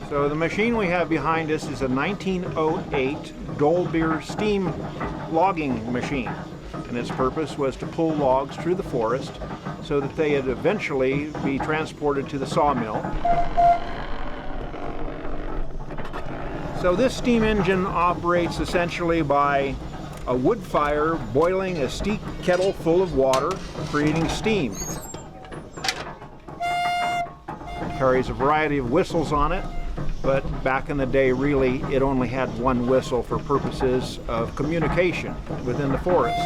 So the machine we have behind us is a 1908 Dolbeer steam logging machine, and its purpose was to pull logs through the forest so that they would eventually be transported to the sawmill. So this steam engine operates essentially by a wood fire boiling a steep kettle full of water, creating steam. It carries a variety of whistles on it, but back in the day, really, it only had one whistle for purposes of communication within the forest.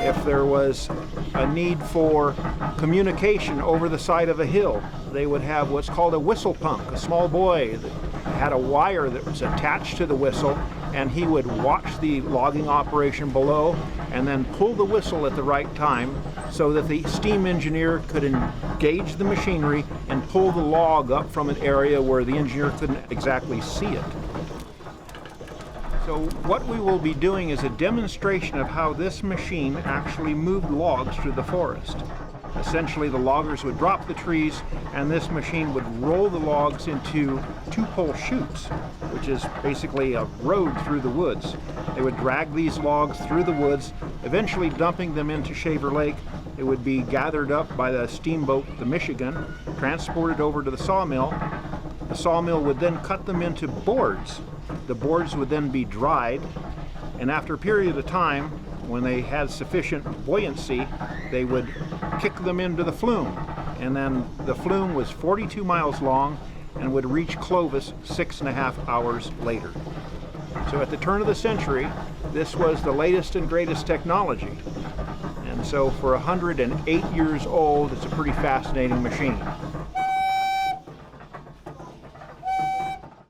If there was a need for communication over the side of a hill, they would have what's called a whistle punk, a small boy that had a wire that was attached to the whistle, and he would watch the logging operation below and then pull the whistle at the right time so that the steam engineer could engage the machinery and pull the log up from an area where the engineer couldn't exactly see it. So what we will be doing is a demonstration of how this machine actually moved logs through the forest. Essentially, the loggers would drop the trees, and this machine would roll the logs into two-pole chutes, which is basically a road through the woods. They would drag these logs through the woods, eventually dumping them into Shaver Lake. It would be gathered up by the steamboat, the Michigan, transported over to the sawmill. The sawmill would then cut them into boards. The boards would then be dried, and after a period of time, when they had sufficient buoyancy, they would kick them into the flume. And then the flume was 42 miles long and would reach Clovis 6.5 hours later. So at the turn of the century, this was the latest and greatest technology. And so for 108 years old, it's a pretty fascinating machine.